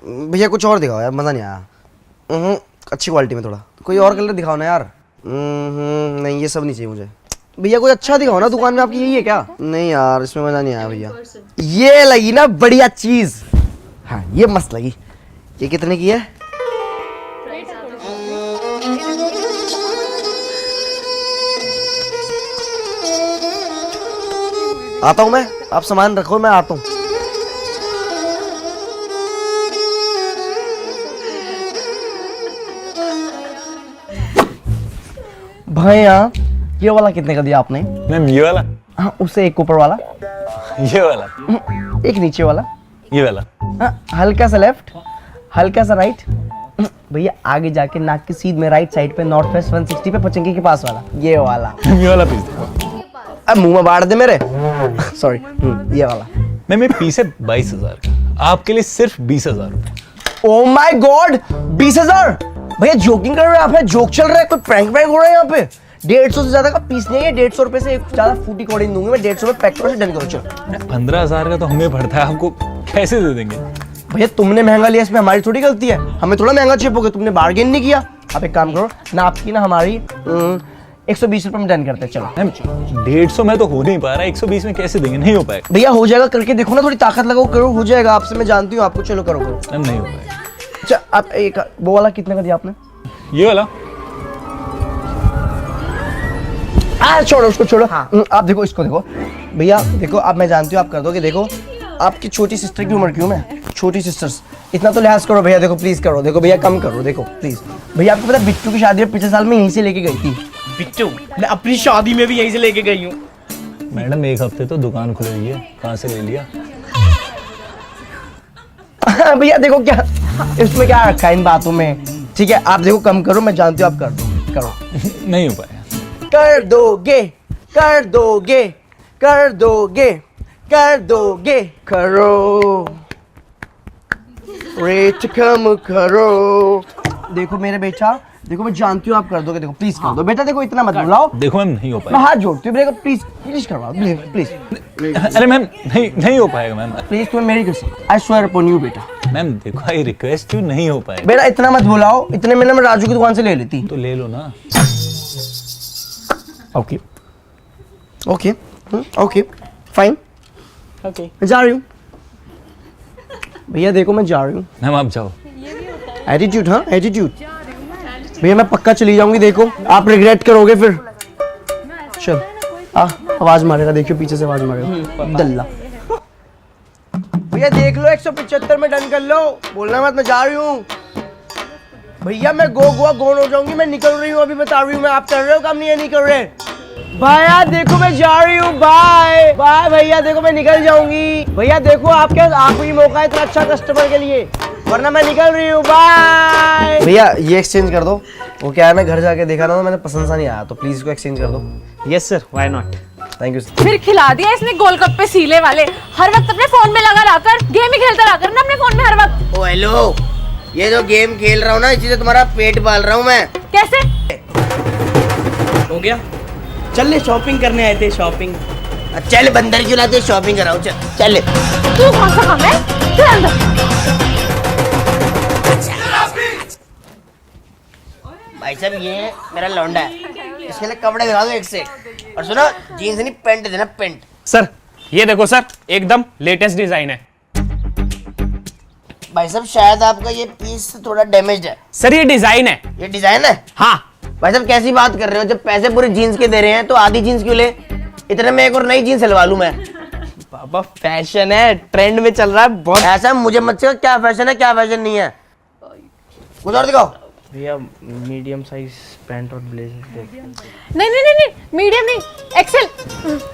भैया कुछ और दिखाओ यार, मज़ा नहीं आया। अच्छी क्वालिटी में थोड़ा कोई और कलर दिखाओ ना यार। नहीं ये सब नहीं चाहिए मुझे। भैया कोई अच्छा दिखाओ ना, दुकान में आपकी यही है क्या? नहीं यार इसमें मज़ा नहीं आया भैया। ये लगी ना बढ़िया चीज़, हाँ ये मस्त लगी। ये कितने की है? आता हूँ मैं, आप सामान रखो मैं आता हूँ। भैया ये वाला कितने का दिया आपने? मैम ये वाला? हाँ उससे एक ऊपर वाला। ये वाला? एक नीचे वाला। ये वाला? हाँ हल्का सा लेफ्ट, हल्का सा राइट। भैया आगे जाके नाक की सीध में राइट साइड पे नॉर्थ वेस्ट 160 पे पचंकी के पास वाला, ये वाला। ये वाला पीस देखो। अब मुंह में बाढ़ दे मेरे। सॉरी ये वाला। मैम ये पीस है 22,000 का, आपके लिए सिर्फ 20,000 रुपए। Oh my God 20,000! भैया जोकिंग कर रहे हैं आप? है जोक चल रहा है? कोई प्रैंक हो रहा है यहाँ पे? 150 से ज्यादा का पीस नहीं है, 150 रुपए से एक ज्यादा फूटी कौड़ी दूंगी मैं। 150 रुपए पैक करो, डन करो चलो। 15,000 का तो हमें पड़ता है, आपको कैसे दे देंगे? भैया तुमने महंगा लिया, इसमें हमारी थोड़ी गलती है। हमें थोड़ा महंगा चिपोगे, तुमने बार्गेन नहीं किया। आप एक काम करो ना, आपकी ना हमारी 120 रुपए में डन करते हैं चलो। मैम 150 में तो हो नहीं पा रहा, 120 में कैसे देंगे? नहीं हो पाएगा। भैया हो जाएगा, करके देखो ना, थोड़ी ताकत लगाओ, करो हो जाएगा आपसे, मैं जानती हूँ आपको। चलो करो करो। मैम नहीं हो पाएगा। अच्छा आप एक वो वाला कितने का दिया आपने? ये वाला? छोड़ो उसको छोड़ो। हाँ। आप देखो इसको देखो भैया, देखो आप, मैं जानती हूँ आप कर दोगे। देखो आपकी छोटी सिस्टर की उम्र क्यों? मैं छोटी सिस्टर्स, इतना तो लिहाज करो भैया। देखो प्लीज करो, देखो भैया कम करो, देखो प्लीज। भैया आपको पता है बिट्टू की शादी में पिछले साल में यहीं से लेके गई थी। बिट्टू मैं अपनी शादी में भी यहीं से लेके गई हूँ। मैडम एक हफ्ते तो दुकान खुली हुई है, कहाँ से ले लिया? भैया देखो क्या इसमें क्या रखा है इन बातों में। ठीक है आप देखो कम करो, मैं जानती हूँ आप कर दो, करो। नहीं हो पाएगा। कर दोगे, कर दोगे, कर दोगे, कर दोगे, करो रेट कम करो। देखो मेरे बेटा, देखो मैं जानती हूँ आप कर दोगे। देखो प्लीज कर दो बेटा, देखो इतना मत बुलाओ। देखो मैम नहीं हो मैं पाएगा। हाथ जोड़ती हूँ, देखो प्लीज प्लीज करवाओ, प्लीज। अरे मैम नहीं हो पाएगा मैम। प्लीज तुम्हें मेरी कसम, आई स्वेयर अपॉन यू बेटा। मैम देखो आई रिक्वेस्ट यू, नहीं हो पाएगा। बेटा इतना मत बुलाओ, इतने में ना मैं राजू की दुकान से ले लेती। तो ले लो ना। Okay okay okay fine, okay मैं जा रही हूँ। भैया देखो मैं जा रही हूँ। मैम आप जाओ। एटीट्यूड, हाँ एटीट्यूड। भैया मैं पक्का चली जाऊंगी, देखो आप रिग्रेट करोगे फिर। चल आवाज मारेगा, देखियो पीछे से आवाज मारेगा दल्ला। भैया देख लो 175 में डन कर लो, बोलना मत, मैं जा रही हूँ। भैया मैं गोवा गोन हो जाऊंगी, मैं निकल रही हूँ, अभी बता रही हूँ मैं। आप कर रहे हो काम? नहीं कर रहे। भैया देखो मैं जा रही हूँ, बाय बाय। भैया देखो मैं निकल जाऊंगी। भैया देखो आपके आखिरी मौका है इतना अच्छा कस्टमर के लिए, वरना मैं निकल रही हूँ, बाय। भैया ये एक्सचेंज कर दो। वो क्या है, मैं घर जाके देखा ना, मैंने पसंद सा नहीं आया, तो प्लीज इसको एक्सचेंज कर दो। Yes sir, why not. Thank you sir. फिर खिला दिया इसने गोलगप्पे सीले वाले। हर वक्त अपने फोन में लगा रहकर गेम ही खेलता रहकर ना अपने फोन में हर वक्त। ओ हेलो, ये जो गेम खेल रहा हूँ ना, इसी से तुम्हारा पेट पाल रहा हूँ मैं। कैसे हो गया? चल ले, शॉपिंग करने आए थे, शॉपिंग। चल बंदर चलाते शॉपिंग कराओ, चल चल। तू कौन सा काम है? चल अंदर। भाई साहब ये मेरा लौंडा है, इसके लिए कपड़े दिखा दो एक से। और सुनो जीन्स नहीं पेंट देना, पेंट। सर ये देखो सर, एकदम लेटेस्ट डिजाइन है। भाई साहब शायद आपका ये पीस थोड़ा डैमेज्ड है। सर ये डिजाइन है। ये डिजाइन है? हाँ। भाई साहब कैसी बात कर रहे हो, जब पैसे पूरे जीन्स के दे रहे हैं तो आधी जीन्स क्यों ले? इतने में एक और नई जीन्स सिलवा लूं मैं। बाबा फैशन है, ट्रेंड में चल रहा है बहुत। ऐसा मुझे मत सिखाओ क्या फैशन है क्या फैशन नहीं है। कुछ और दिखाओ। भैया मीडियम साइज पैंट और ब्लेजर। नहीं नहीं नहीं नहीं, मीडियम नहीं, एक्सेल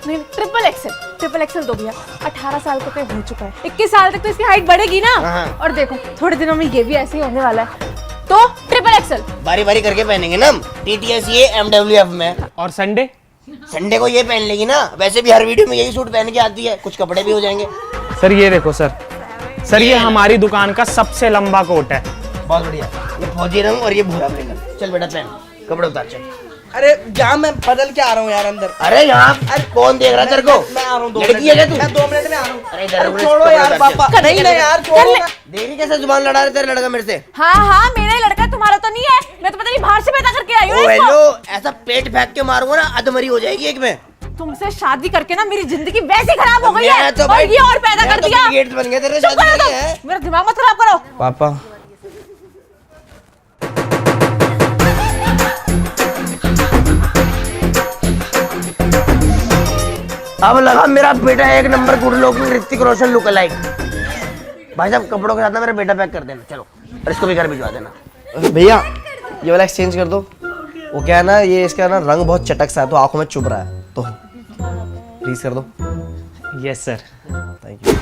नहीं, ट्रिपल एक्सेल। ट्रिपल एक्सेल दो भैया। 18 साल का तो हो चुका है, 21 साल तक तो इसकी हाइट बढ़ेगी ना। और देखो थोड़े दिनों में ये भी ऐसे ही होने वाला है, तो ट्रिपल एक्सेल बारी बारी करके पहनेंगे ना हम, TTS ये MWF में। और संडे? संडे को ये पहन लेगी ना, वैसे भी हर वीडियो में यही सूट पहन के आती है, कुछ कपड़े भी हो जाएंगे। सर ये देखो सर, सर ये हमारी दुकान का सबसे लंबा कोट है। बहुत बढ़िया, ये फौजी रंग और ये भूरा पैंट। चल बेटा पहन, कपड़े उतार चल। अरे जा, मैं बदल के आ रहा हूँ यार अंदर। अरे यहाँ अरे कौन देख रहा है तेरे को? मैं आ रहा हूँ 2 लड़की है क्या तू? मैं 2 मिनट में आ रहा हूँ। अरे इधर अरे छोड़ो यार पापा, नहीं ना यार, छोड़ो ना। देखी कैसे जुबान लड़ा रहे तेरे लड़का मेरे से? हाँ हाँ, मेरा ही लड़का है, तुम्हारा तो नहीं है। मैं तो पता नहीं बाहर से पैदा करके आई हूँ ओ इसको। हेलो, ऐसा पेट फेंक के मारूंगा ना अधमरी हो जाएगी एक में। तुमसे शादी करके ना मेरी जिंदगी वैसे खराब हो गई है। मैं तो और भाई- ये और पैदा मैं कर तो दिया। गेट्स बन गए तेरे, चुप शादी करो नहीं तुम, है। मेरा दिमाग मत खराब करो। पापा अब लगा मेरा बेटा 1 number good looking Hrithik Roshan look like. भाई साहब कपड़ों के साथ ना मेरा बेटा पैक कर देना, चलो, और इसको भी घर भिजवा देना। भैया ये वाला एक्सचेंज कर दो। वो क्या है ना, ये इसका ना रंग बहुत चटक सा है तो आंखों में चुभ रहा है, तो प्लीज कर दो। Yes sir. Thank you.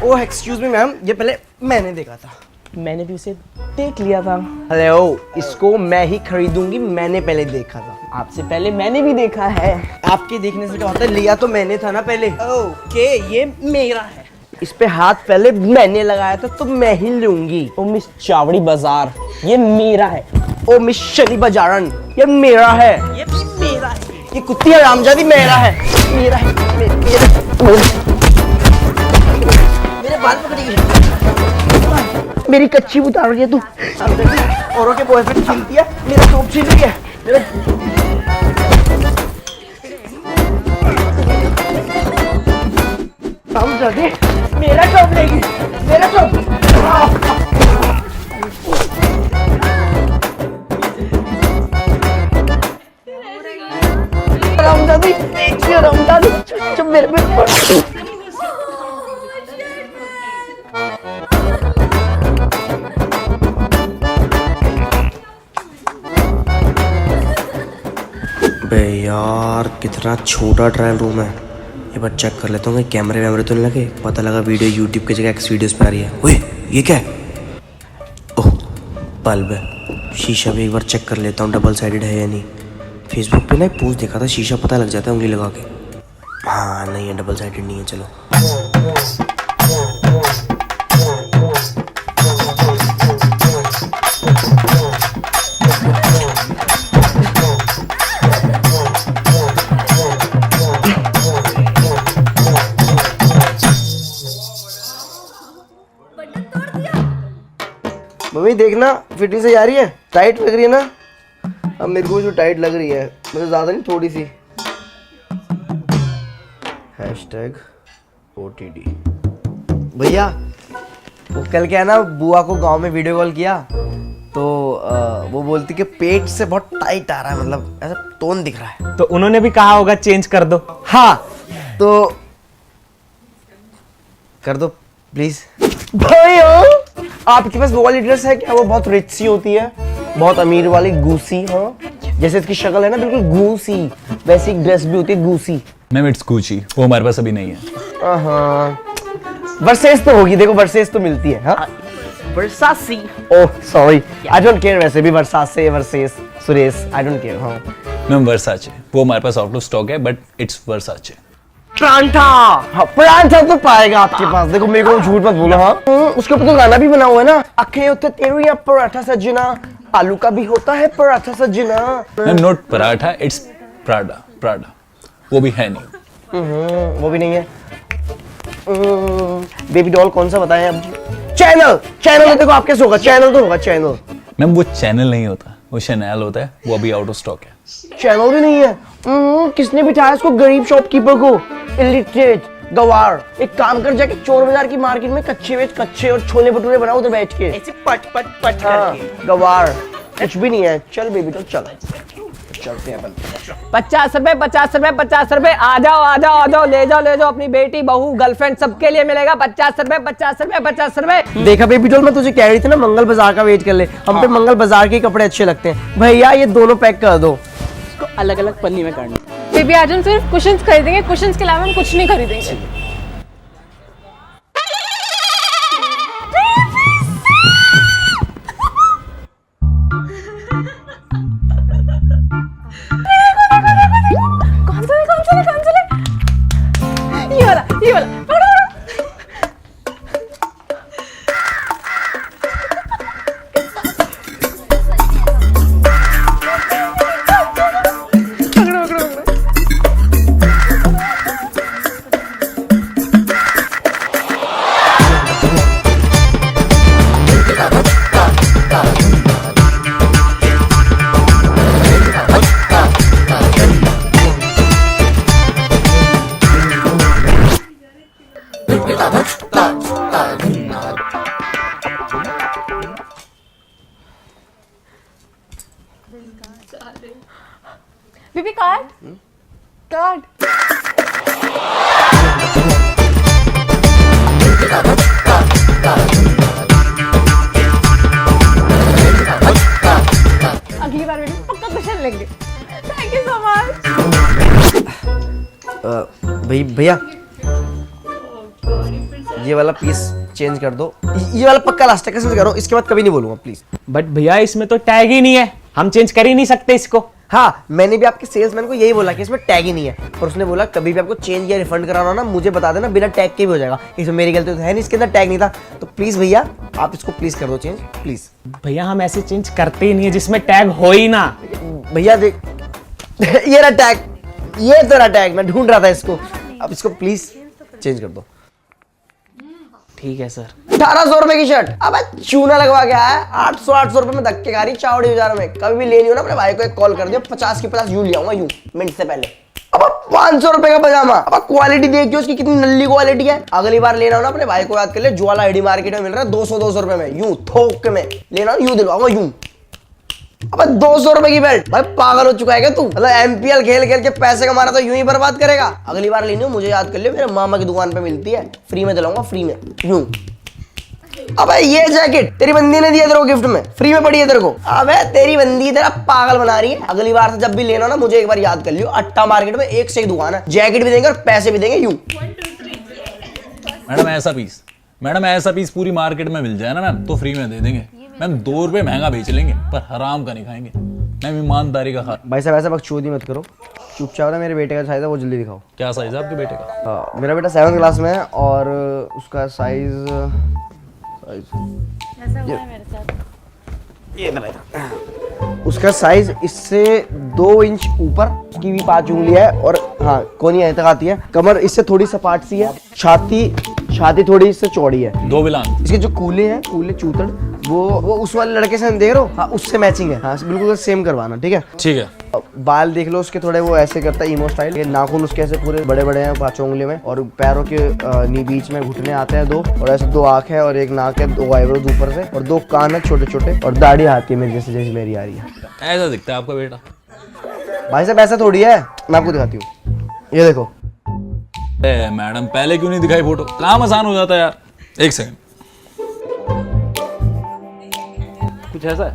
Oh excuse me ma'am, ये पहले मैंने देखा था। मैंने भी उसे देख लिया था। हेलो, इसको मैं ही खरीदूंगी, मैंने पहले देखा था। आपसे पहले मैंने भी देखा है। आपके देखने से क्या होता है, लिया तो मैंने था ना पहले। ओके, ये मेरा है। इस पे हाथ पहले मैंने लगाया था तो मैं ही लूंगी। ओ मिस चावड़ी बाजार, ये मेरा है। ओ मिस शनि बाजारन, ये मेरा है। ये भी मेरा है। ये कुत्ती हरामजादी मेरा है। मेरा है। मेरे बाल पकड़ेगी। मेरी कच्ची उतार रही है तू। औरों के बॉयफ्रेंड छीनती है, मेरा टॉप छीन रही है। मेरा टॉप लेगी, मेरा टॉप। हरामजादी, देखिए हरामजादी, चुप मेरे पे पड़। बे यार कितना छोटा ट्रायल रूम है। ये बार चेक कर लेता हूँ कैमरे वैमरे तो नहीं लगे। पता लगा वीडियो यूट्यूब की जगह एक्स वीडियोस पे आ रही है। ओए ये क्या है? ओह बल्ब है। शीशा भी एक बार चेक कर लेता हूँ डबल साइडेड है या नहीं। फेसबुक पे ना एक पोस्ट देखा था, शीशा पता लग जाता है उंगली लगा के। हाँ नहीं है, डबल साइडेड नहीं है। चलो मम्मी देखना फिटिंग से जा रही है, टाइट लग रही है ना। अब मेरे को जो टाइट लग रही है, मुझे ज़्यादा नहीं, थोड़ी सी। #OTD। भैया वो कल क्या है ना, बुआ को गांव में वीडियो कॉल किया तो वो बोलती कि पेट से बहुत टाइट आ रहा है, मतलब ऐसा टोन दिख रहा है। तो उन्होंने भी कहा होगा चेंज कर दो। हाँ तो कर दो प्लीज। भैया आपके पास वो वाली ड्रेस है क्या? वो बहुत रिच सी होती है, बहुत अमीर वाली गूसी। हाँ जैसे इसकी शक्ल है ना बिल्कुल गूसी, वैसी ड्रेस भी होती है गूसी। मैम इट्स गुची, वो हमारे पास अभी नहीं है। हाँ वर्सेस तो होगी, देखो वर्सेस तो मिलती है। हाँ Versace. Oh sorry, I don't care. वैसे भी Versace versus Suresh, I don't care. हाँ मैम वर्साचे, वो हमारे पास आउट ऑफ स्टॉक है, बट इट्स वर्साचे। परांठा। हाँ परांठा तो पाएगा आपके पास। देखो मेरे को झूठ मत बोलो। हाँ उसके ऊपर तो गाना भी बना हुआ है ना, अखे होते तेरी या पराठा सजना, आलू का भी होता है पराठा सजना। Ma'am note paratha, it's Prada. Prada वो भी है नहीं। वो भी नहीं है। बेबी डॉल कौन सा बताएं अब? चैनल। चैनल तो देखो आपके होगा, चैनल तो होगा चैनल। मैम वो चैनल नहीं होता, वो शैनल होता है, वो अभी आउट ऑफ स्टॉक है। चैनल भी नहीं है। किसने बिठाया इसको? गरीब शॉपकीपर को, इलिटरेट गवार। एक काम कर, जाके चोर बाजार की मार्केट में कच्चे वेच कच्चे और छोले भटूरे बनाओ उधर बैठ के, ऐसे पट पट पट करके। गवार कुछ भी नहीं है। चल बेबी तो चल, चलते हैं अपन। 50 रुपए 50 रुपए 50 रुपए। आ जाओ आ जाओ आ जाओ, ले जाओ अपनी बेटी बहू गर्लफ्रेंड सबके लिए मिलेगा 50 रुपए 50 रुपए 50 रुपए। देखा बेबी डॉल, मैं तुझे कह रही थी ना मंगल बाजार का वेट कर ले। हम पे मंगल बाजार के कपड़े अच्छे लगते हैं। भैया ये दोनों पैक कर दो। इसको अलग अलग पन्नी में करना। बेबी आज हम सिर्फ कुशन्स खरीदेंगे, कुशन्स के अलावा हम कुछ नहीं खरीदेंगे। वाला पकड़ो, पकड़ो। पकड़ो, पकड़ो, पकड़ो। बीबी कार्ड, कार्ड। अगली बार बेटी पक्का क्वेश्चन लेंगे। Thank you so much. भैया ये वाला पीस चेंज कर दो, ये वाला पक्का लास्ट है, कैसे करो, इसके बाद कभी नहीं बोलूंगा प्लीज। बट भैया इसमें तो टैग ही नहीं है, हम चेंज कर ही नहीं सकते इसको। हाँ, मैंने भी आपके सेल्समैन को यही बोला कि इसमें टैग ही नहीं है, पर उसने बोला कभी भी आपको चेंज या रिफंड कराना हो ना मुझे बता देना, बिना टैग के भी हो जाएगा। इसमें मेरी गलती तो है नहीं, इसके अंदर टैग नहीं था, तो प्लीज भैया आप इसको प्लीज कर दो चेंज प्लीज। भैया हम ऐसे चेंज करते ही नहीं है जिसमें टैग हो ही ना। भैया देख ये रहा टैग, ये तेरा टैग, मैं ढूंढ रहा था इसको, अब इसको प्लीज चेंज कर दो। ठीक है सर। 1800 रुपए की शर्ट, अब चूना लगवा के आया, 800 रुपए में धक्के खा रही चावड़ी बाजार में। कभी भी लेनी हो ना अपने भाई को एक कॉल कर दियो, 50 की 50 यूं ले आऊंगा यूं मिनट से पहले। अब 500 रुपए का पजामा, अब क्वालिटी देखियो उसकी कितनी नल्ली क्वालिटी है। अगली बार लेना हो ना अपने भाई को याद कर ले, ज्वाला आईडी मार्केट में मिल रहा है 200 रुपए में, यूं थोक में लेना यूं दिलवाऊंगा यूं। अब 200 रुपए की बेल्ट, भाई पागल हो चुका है क्या तू? मतलब एमपीएल खेल खेल के पैसे कमाना तो यूं ही बर्बाद करेगा। अगली बार लेनी हो मुझे याद कर लियो, मेरे मामा की दुकान पे मिलती है, फ्री में दिलाऊंगा, फ्री में यूं। अबे ये जैकेट तेरी बंदी ने दिया तेरे को गिफ्ट में, फ्री में पड़ी है तेरे को। अबे तेरी बंदी तेरा पागल बना रही है। अगली बार से जब भी लेना ना मुझे एक बार याद कर लियो, अट्टा मार्केट में एक से एक दुकान है, जैकेट भी देंगे और पैसे भी देंगे यूं। मैडम ऐसा पीस पूरी मार्केट में मिल जाए ना मैम तो फ्री में दे देंगे मैम। 2 रुपए महंगा बेच लेंगे पर हराम का नहीं खाएंगे मैम, ईमानदारी का खा। भाई साहब ऐसा बकचोदी मत करो, चुपचाप ना मेरे बेटे का साइज है वो जल्दी दिखाओ। क्या साइज है आपके बेटे का? हाँ, मेरा बेटा 7th क्लास में है और उसका साइज उसका साइज इससे 2 इंच ऊपर, उसकी भी 5 उंगली है और हाँ कोनी यहाँ तक आती है। कमर इससे थोड़ी सपाट सी है, छाती थोड़ी इससे चौड़ी है। 2 बिलान। इसके जो कूले हैं, कूले चूतड़, वो उस वाले लड़के से देख रहे हो, हाँ उससे मैचिंग है। हाँ बिल्कुल सेम करवाना, ठीक है? ठीक है। बाल देख लो उसके, थोड़े वो ऐसे करता है ईमो स्टाइल। ये नाखून उसके ऐसे पूरे बड़े बड़े हैं 5 उंगली में, और पैरों के नी बीच में घुटने आते हैं 2, और ऐसे 2 आँख है और 1 नाक है, 2 आईब्रोज ऊपर से और 2 कान है छोटे छोटे, और दाढ़ी आती है मेरी जैसे जैसे मेरी आ रही है। ऐसा दिखता है आपका बेटा? भाई साहब ऐसा थोड़ी है, मैं आपको दिखाती हूँ, ये देखो। मैडम पहले क्यों नहीं दिखाई फोटो? काम आसान हो जाता है यार। 1 सेकंड, कुछ ऐसा है?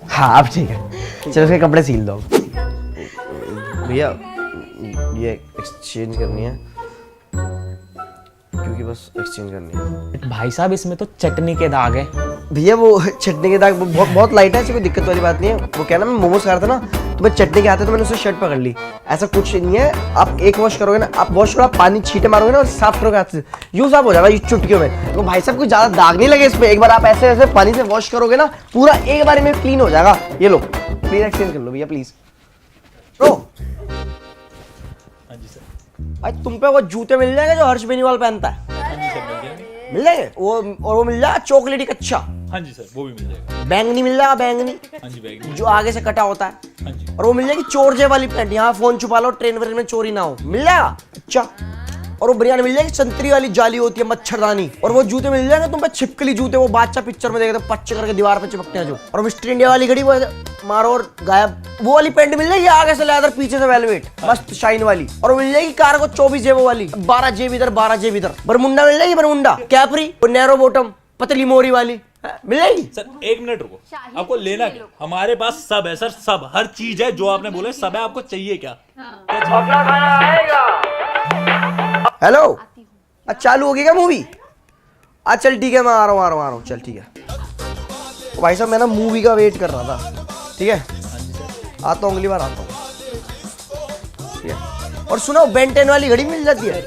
हाँ अब ठीक है, चलो उसके कपड़े सील दो। भैया ये एक्सचेंज करनी है, क्योंकि बस एक्सचेंज करनी है। भाई साहब इसमें तो चटनी के दाग है। भैया वो चटनी के दाग बहुत लाइट है, ऐसी कोई दिक्कत वाली बात नहीं है। वो क्या ना, मैं मोमोज खा रहा था ना तो मैं चटनी के आते तो मैंने उससे शर्ट पकड़ ली। ऐसा कुछ नहीं है, आप एक वॉश करोगे ना, आप वॉश करो, आप पानी छींटे मारोगे ना और साफ करोगे हाथ से, यूं साफ हो जाएगा ये चुटकियों में। तो भाई साहब कोई ज्यादा दाग नहीं लगे इस पे, एक बार आप ऐसे ऐसे पानी से वॉश करोगे ना पूरा एक बार में क्लीन हो जाएगा। ये लो प्लीज एक्सचेंज कर लो भैया प्लीज। भाई तुम पे वो जूते मिल जाएंगे जो हर्ष बेनीवाल पहनता है? मिल जाएंगे वो, और वो मिल जाएगा चॉकलेटी कच्चा। हाँ जी सर, वो भी मिल जाएगा। बैंगनी मिल जाएगा, बैंगनी। हाँ जी, बैंगनी जो आगे से कटा होता है। हाँ जी। और वो मिल जाएगी चोरजे वाली पैंट, यहाँ फोन छुपा लो, ट्रेन व्रेन में चोरी ना हो, मिल जाएगा। अच्छा, और वो बिरयानी मिल जाएगी, संतरी वाली जाली होती है, मच्छरदानी। और वो जूते मिल जाएंगे तुम पे छिपकली जूते, वो बादशाह पिक्चर में देखते पच्चे करके दीवार पे चिपकते हैं जो। और मिस्टर इंडिया वाली घड़ी, वो मारो और गायब, वो वाली पैंट मिल जाएगी, आगे से लेदर पीछे से वेलवेट, मस्त शाइन वाली। और मिल जाएगी कार को 24 जेबों वाली, 12 जेब इधर 12 जेब इधर। बरमुंडा मिल जाएगी, बरमुंडा कैपरी, वो नैरो बॉटम पतली मोरी वाली मिल जाएगी। सर 1 मिनट रुको, आपको लेना क्या? हमारे पास सब है सर, सब, हर चीज है जो आपने बोले सब है। आपको चाहिए क्या? हेलो, आज चालू होगी क्या मूवी? आज चल ठीक है, मैं आ रहा हूँ चल ठीक है। भाई साहब मैं ना मूवी का वेट कर रहा था, ठीक है? आता हूँ, अगली बार आता हूँ, ठीक है? और सुनो, बेन 10 वाली घड़ी मिल जाती है।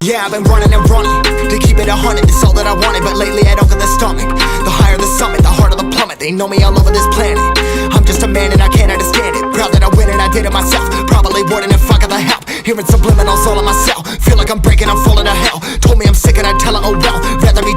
Yeah, I've been running and running to keep it 100, it's all that I wanted. But lately I don't get the stomach. The higher the summit, the harder the plummet. They know me all over this planet. I'm just a man and I can't understand it. Proud that I win and I did it myself. Probably wouldn't if I got the help. Hearing subliminals all on myself. Feel like I'm breaking, I'm falling to hell. Told me I'm sick and I tell her, oh well. Rather me